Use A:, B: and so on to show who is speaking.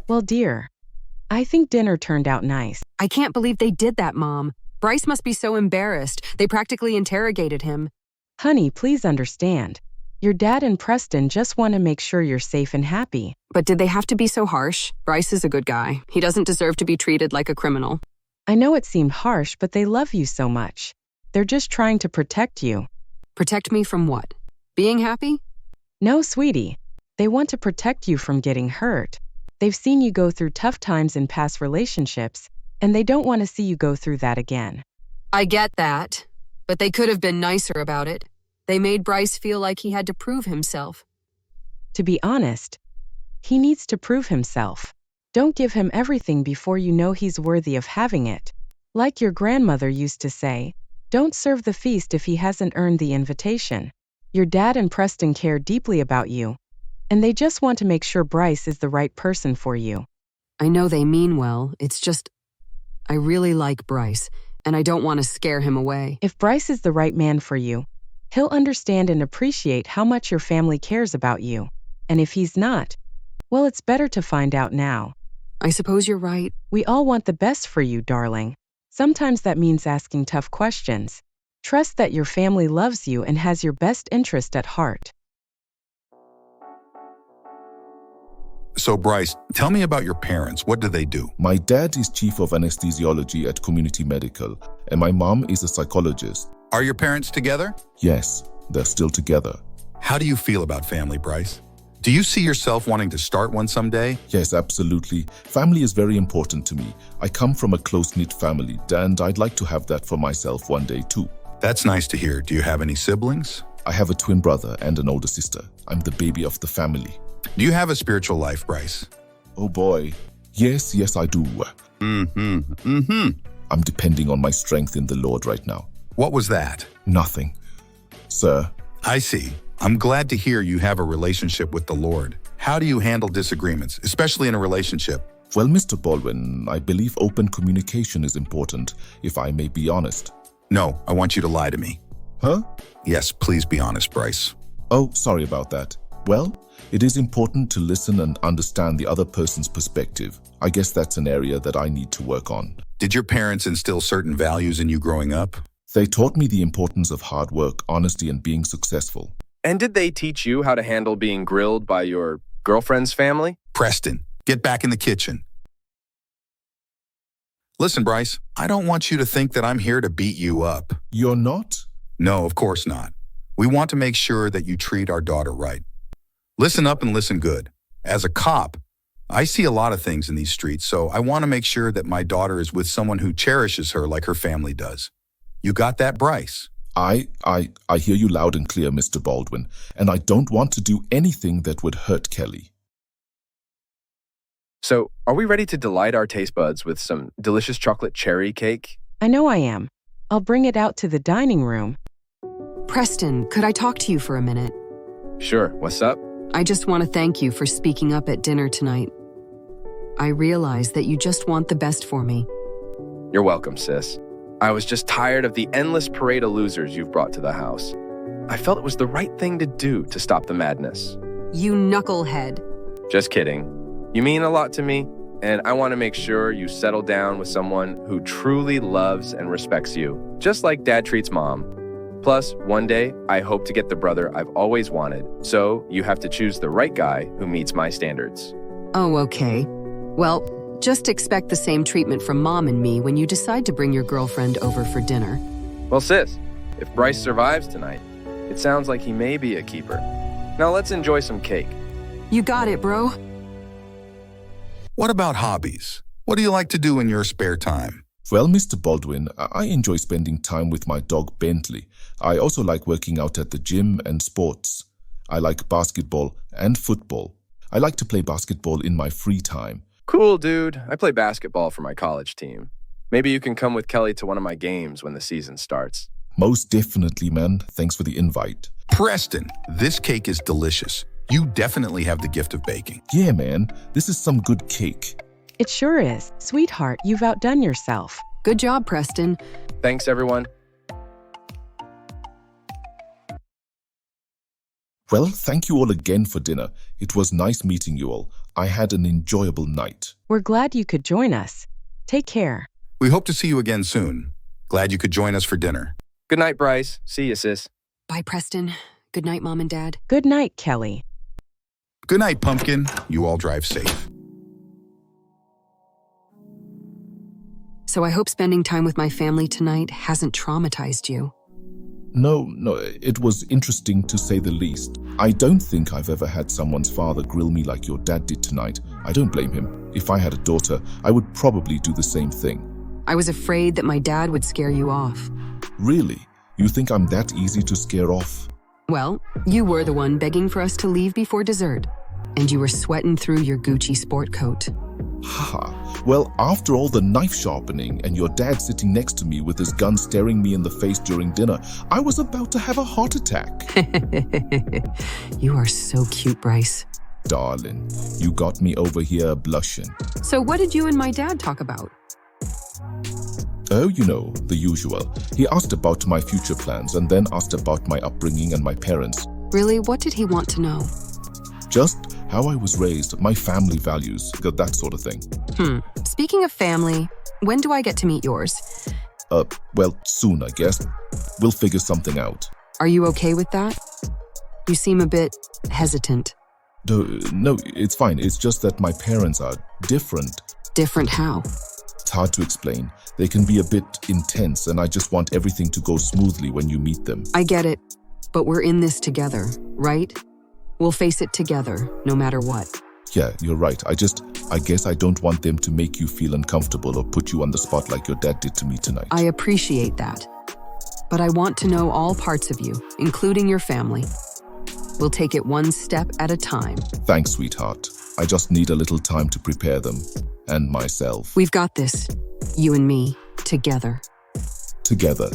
A: Well, dear, I think dinner turned out nice.
B: I can't believe they did that, Mom. Brice must be so embarrassed. They practically interrogated him.
A: Honey, please understand. Your dad and Preston just want to make sure you're safe and happy.
B: But did they have to be so harsh? Brice is a good guy. He doesn't deserve to be treated like a criminal.
A: I know it seemed harsh, but they love you so much. They're just trying to protect you.
B: Protect me from what? Being happy?
A: No, sweetie. They want to protect you from getting hurt. They've seen you go through tough times in past relationships, and they don't want to see you go through that again.
B: I get that, but they could have been nicer about it. They made Brice feel like he had to prove himself.
A: To be honest, he needs to prove himself. Don't give him everything before you know he's worthy of having it. Like your grandmother used to say, don't serve the feast if he hasn't earned the invitation. Your dad and Preston care deeply about you, and they just want to make sure Brice is the right person for you.
B: I know they mean well, it's just, I really like Brice, and I don't want to scare him away.
A: If Brice is the right man for you, he'll understand and appreciate how much your family cares about you. And if he's not, well, it's better to find out now.
B: I suppose you're right.
A: We all want the best for you, darling. Sometimes that means asking tough questions. Trust that your family loves you and has your best interest at heart.
C: So, Brice, tell me about your parents. What do they do?
D: My dad is chief of anesthesiology at Community Medical, and my mom is a psychologist.
C: Are your parents together?
D: Yes, they're still together.
C: How do you feel about family, Brice? Do you see yourself wanting to start one someday?
D: Yes, absolutely. Family is very important to me. I come from a close-knit family, and I'd like to have that for myself one day too.
C: That's nice to hear. Do you have any siblings?
D: I have a twin brother and an older sister. I'm the baby of the family.
C: Do you have a spiritual life, Brice?
D: Oh boy. Yes, I do. I'm depending on my strength in the Lord right now.
C: What was that?
D: Nothing. Sir.
C: I see. I'm glad to hear you have a relationship with the Lord. How do you handle disagreements, especially in a relationship?
D: Well, Mr. Baldwin, I believe open communication is important, if I may be honest.
C: No, I want you to lie to me.
D: Huh?
C: Yes, please be honest, Brice.
D: Oh, sorry about that. Well, it is important to listen and understand the other person's perspective. I guess that's an area that I need to work on.
C: Did your parents instill certain values in you growing up?
D: They taught me the importance of hard work, honesty, and being successful.
E: And did they teach you how to handle being grilled by your girlfriend's family?
C: Preston, get back in the kitchen. Listen, Brice, I don't want you to think that I'm here to beat you up.
D: You're not?
C: No, of course not. We want to make sure that you treat our daughter right. Listen up and listen good. As a cop, I see a lot of things in these streets, so I want to make sure that my daughter is with someone who cherishes her like her family does. You got that, Brice?
D: I hear you loud and clear, Mr. Baldwin, and I don't want to do anything that would hurt Kelly.
E: So, are we ready to delight our taste buds with some delicious chocolate cherry cake?
A: I know I am. I'll bring it out to the dining room.
B: Preston, could I talk to you for a minute?
E: Sure, what's up?
B: I just want to thank you for speaking up at dinner tonight. I realize that you just want the best for me.
E: You're welcome, sis. I was just tired of the endless parade of losers you've brought to the house. I felt it was the right thing to do to stop the madness.
B: You knucklehead.
E: Just kidding. You mean a lot to me, and I want to make sure you settle down with someone who truly loves and respects you, just like Dad treats Mom. Plus, one day, I hope to get the brother I've always wanted, so you have to choose the right guy who meets my standards.
B: Oh, okay. Well, just expect the same treatment from Mom and me when you decide to bring your girlfriend over for dinner.
E: Well, sis, if Brice survives tonight, it sounds like he may be a keeper. Now let's enjoy some cake.
B: You got it, bro.
C: What about hobbies? What do you like to do in your spare time?
D: Well, Mr. Baldwin, I enjoy spending time with my dog Bentley. I also like working out at the gym and sports. I like basketball and football. I like to play basketball in my free time.
E: Cool, dude. I play basketball for my college team. Maybe you can come with Kelly to one of my games when the season starts.
D: Most definitely, man. Thanks for the invite.
C: Preston, this cake is delicious. You definitely have the gift of baking.
D: Yeah, man. This is some good cake.
A: It sure is. Sweetheart, you've outdone yourself.
B: Good job, Preston.
E: Thanks, everyone.
D: Well, thank you all again for dinner. It was nice meeting you all. I had an enjoyable night.
A: We're glad you could join us. Take care.
C: We hope to see you again soon. Glad you could join us for dinner.
E: Good night, Brice. See you, sis.
B: Bye, Preston. Good night, Mom and Dad.
A: Good night, Kelly.
C: Good night, Pumpkin. You all drive safe.
B: So I hope spending time with my family tonight hasn't traumatized you.
D: No, it was interesting to say the least. I don't think I've ever had someone's father grill me like your dad did tonight. I don't blame him. If I had a daughter, I would probably do the same thing.
B: I was afraid that my dad would scare you off.
D: Really? You think I'm that easy to scare off?
B: Well, you were the one begging for us to leave before dessert. And you were sweating through your Gucci sport coat.
D: Haha. Well, after all the knife sharpening and your dad sitting next to me with his gun staring me in the face during dinner, I was about to have a heart attack.
B: You are so cute, Brice.
D: Darling, you got me over here blushing.
B: So what did you and my dad talk about?
D: Oh, you know, the usual. He asked about my future plans and then asked about my upbringing and my parents.
B: Really, what did he want to know?
D: Just how I was raised, my family values, that sort of thing.
B: Speaking of family, when do I get to meet yours?
D: Well, soon, I guess. We'll figure something out.
B: Are you okay with that? You seem a bit hesitant.
D: No, it's fine. It's just that my parents are different.
B: Different how?
D: It's hard to explain. They can be a bit intense, and I just want everything to go smoothly when you meet them.
B: I get it, but we're in this together, right? We'll face it together, no matter what.
D: Yeah, you're right. I guess I don't want them to make you feel uncomfortable or put you on the spot like your dad did to me tonight.
B: I appreciate that. But I want to know all parts of you, including your family. We'll take it one step at a time.
D: Thanks, sweetheart. I just need a little time to prepare them. And myself.
B: We've got this. You and me, together.
D: Together.